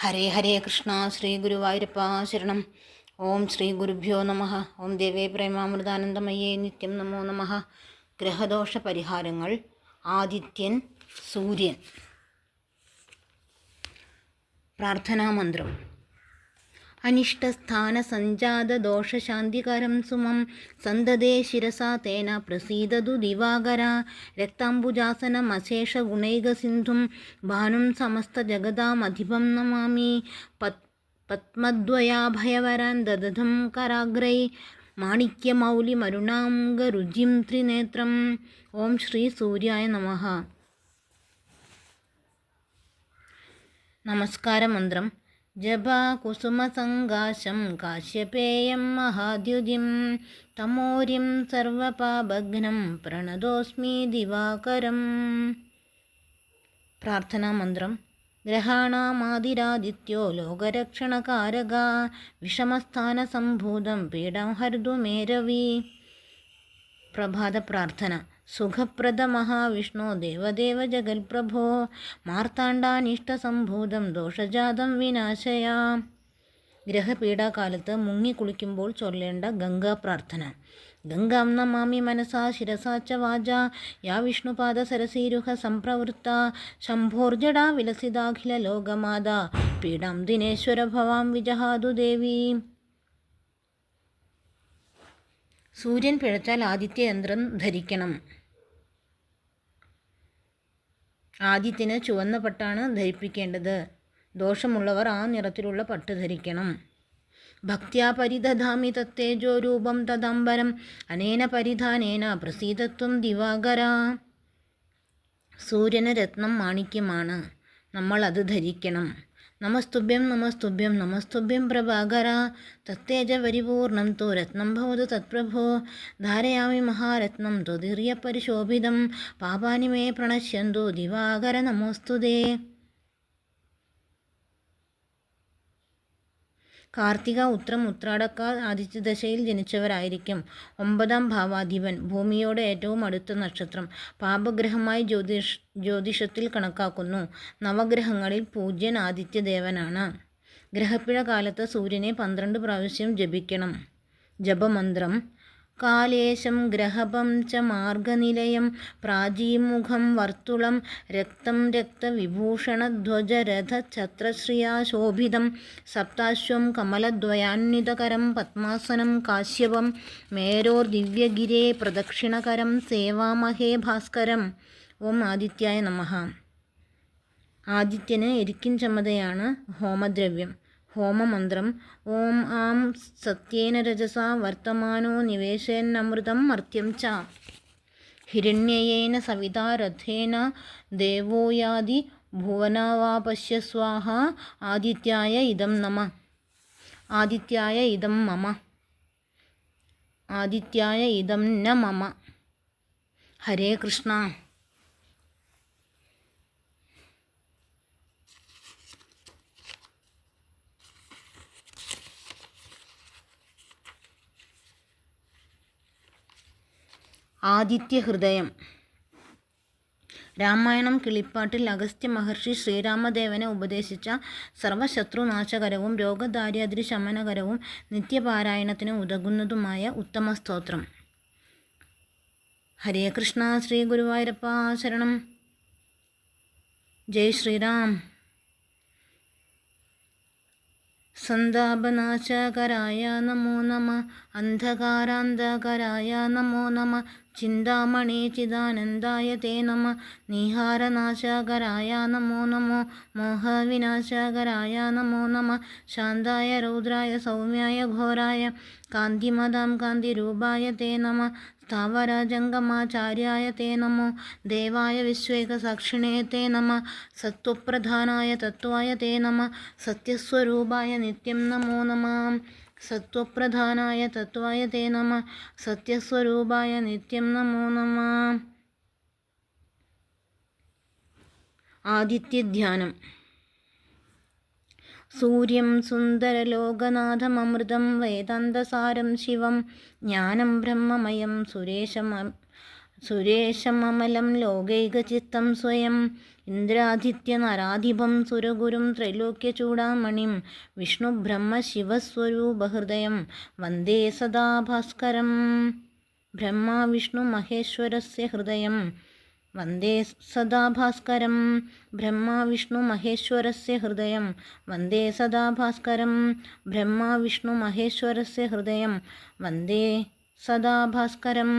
ഹരേ ഹരേ കൃഷ്ണ ശ്രീ ഗുരുവായൂരപ്പ ശരണം. ഓം ശ്രീ ഗുരുഭ്യോ നമ. ഓം ദേവേ പ്രേമാമൃതാനന്ദമയേ നിത്യം നമോ നമ. ഗ്രഹദോഷ പരിഹാരങ്ങൾ. ആദിത്യൻ, സൂര്യൻ. പ്രാർത്ഥനാമന്ത്രം. അനിഷ്ടസ്ഥാനസഞ്ജാതദോഷശാന്തികരം സുമം സന്തതേ ശിരസാ തേന പ്രസീദതു ദിവാകര. രക്താംബുജാസനമശേഷഗുണൈകസിന്ധും ഭാനും സമസ്തജഗതാമധിപം നമാമി. പത്മദ്വയാഭയവരാൻ ദദധം കരാഗ്രൈ മാണിക്യമൗലിമരുണാംഗരുചിം ത്രിനേത്രം. ഓം ശ്രീ സൂര്യായ നമഃ. നമസ്കാരമന്ത്രം. ജപാകുസുമസങ്കാശം കാശ്യപേയം മഹാദ്യുതിം തമോര്യം സർവപാപഘ്നം പ്രണതോസ്മി ദിവാകരം. പ്രാർത്ഥനാമന്ത്രം. ഗ്രഹാണാമാദിരാദിത്യോ ലോകരക്ഷണകാരക വിഷമസ്ഥാനസംഭൂതം പീഡം ഹർതു മേ രവി. പ്രഭാത പ്രാർത്ഥന. സുഖപ്രദ മഹാവിഷ്ണു ദേവദേവ ജഗൽപ്രഭോ മാർത്താണ്ഡാനിഷ്ടസംഭൂതം ദോഷജാതം വിനാശയ. ഗ്രഹപീഡാകാലത്ത് മുങ്ങിക്കുളിക്കുമ്പോൾ ചൊല്ലേണ്ട ഗംഗാ പ്രാർത്ഥന. ഗംഗാം നമാമി മനസാ ശിരസാ ച വാചാ യാ വിഷ്ണുപാദ സരസീരുഹ സംപ്രവൃത്ത ശംഭോർജടാ വിലസിതാഖില ലോകമാതാ പീഡാം ദിനേശ്വര ഭവാം വിജഹാതു ദേവി. സൂര്യൻ പിഴച്ചാൽ ആദിത്യയന്ത്രം ധരിക്കണം. ആദിത്യന് ചുവന്ന പട്ടാണ് ധരിപ്പിക്കേണ്ടത്. ദോഷമുള്ളവർ ആ നിറത്തിലുള്ള പട്ട് ധരിക്കണം. ഭക്ത്യാ പരിദധാമി തത്തേജോ രൂപം തദംബരം അനേന പരിധാനേന പ്രസീദത്വം ദിവാകര. സൂര്യന് രത്നം മാണിക്യമാണ്. നമ്മൾ അത് ധരിക്കണം. നമസ്തുഭ്യം നമസ്തുഭ്യം നമസ്തുഭ്യം പ്രഭാകര. തത്തേജ പരിപൂർണം തു രത്നം ഭവതു തത്പ്രഭോ. ധാരയാമി മഹാരത്നം ത്വദീർയ പരിശോഭിതം പാപാനി മേ പ്രണശ്യന്തു ദിവാകര നമോസ്തുതേ. കാർത്തിക, ഉത്രം, ഉത്രാടക്കാർ ആദിത്യദശയിൽ ജനിച്ചവരായിരിക്കും. 9ാം ഭാവാധിപൻ, ഭൂമിയോട് ഏറ്റവും അടുത്ത നക്ഷത്രം. പാപഗ്രഹമായി ജ്യോതിഷത്തിൽ കണക്കാക്കുന്നു. നവഗ്രഹങ്ങളിൽ പൂജ്യൻ ആദിത്യദേവനാണ്. ഗ്രഹപ്പിഴ കാലത്ത് സൂര്യനെ 12 പ്രാവശ്യം ജപിക്കണം. ജപമന്ത്രം. കാലേശം ഗ്രഹപം ച മാർഗനിലയം പ്രാചീമുഖം വർത്തുളം രക്തം രക്തവിഭൂഷണധ്വജരഥഛത്രശ്രിയാ ശോഭിതം സപ്താശ്വം കമലദ്വയാന്വിതകരം പത്മാസനം കാശ്യപം മേരോർദിവ്യഗിരേ പ്രദക്ഷിണകരം സേവാമഹേ ഭാസ്കരം. ഓം ആദിത്യായ നമഃ. ആദിത്യന് എരിക്കിൻ ചമതയാണ് ഹോമദ്രവ്യം. ഹോമമന്ത്രം. ഓം ആം സത്യേന രജസാ വർത്തമാനോ നിവേശയന്നമൃതം മർത്യം ച ഹിരണ്യയേന സവിതാ രഥേന ദേവോ യാതി ഭുവനാവാപശ്യ സ്വാഹ. ആദിത്യായ ഇദം നമ. ആദിത്യായ ഇദം മമ. ആദിത്യായ ഇദം ന മമ. ഹരേ കൃഷ്ണ. ആദിത്യഹൃദയം. രാമായണം കിളിപ്പാട്ടിൽ അഗസ്ത്യ മഹർഷി ശ്രീരാമദേവനെ ഉപദേശിച്ച സർവശത്രുനാശകരവും രോഗദാരിദ്ര്യ ശമനകരവും നിത്യപാരായണത്തിന് ഉതകുന്നതുമായ ഉത്തമ സ്തോത്രം. ഹരേ കൃഷ്ണ ശ്രീ ഗുരുവായൂരപ്പ ശരണം. ജയ് ശ്രീറാം. സന്താപനാശകരായ നമോ നമ. അന്ധകാരാന്ധകരായ നമോ നമ. ചിന്താമണി ചിദാനന്ദായ തേ നമ. നീഹാരനാശകരായ നമോ നമോ. മോഹവിനാശകരായ നമോ നമ. ശാന്തായ രൗദ്രായ സൗമ്യായ ഘോരായ കാന്തിമതാം കാന്തിരൂപായ തേ നമ. സ്ഥാവരജംഗമാചാര്യായ തേ നമോ. ദേവായ വിശ്വേകസാക്ഷിണേ തേ നമ. സത്വപ്രധാനായ തത്വായ തേ നമ. സത്യസ്വരൂപായ നിത്യം നമോ നമ. സത്വപ്രധാനായ തത്വായ തേ നമ. സത്യസ്വരൂപായ നിത്യം നമോ നമ. ആദിത്യധ്യാനം. സൂര്യം സുന്ദരലോകനാഥമമൃതം വേദാന്തസാരം ശിവം ജ്ഞാനം ബ്രഹ്മമയം സുരേശമമലം ലോകൈകചിത്തം സ്വയം ഇന്ദ്രാദിത്യനരാധിപം സുരഗുരും ത്രൈലോക്യചൂടാമണിം വിഷ്ണുബ്രഹ്മശിവസ്വരൂപഹൃദയം വന്ദേ സദാ ഭാസ്കരം. ബ്രഹ്മ വിഷ്ണു മഹേശ്വരസ്യ ഹൃദയം വന്ദേ സദാ ഭാസ്കരം. ബ്രഹ്മ വിഷ്ണു മഹേശ്വരസ്യ ഹൃദയം വന്ദേ സദാ ഭാസ്കരം. ബ്രഹ്മ വിഷ്ണു മഹേശ്വരസ്യ ഹൃദയം വന്ദേ സദാ ഭാസ്കരം.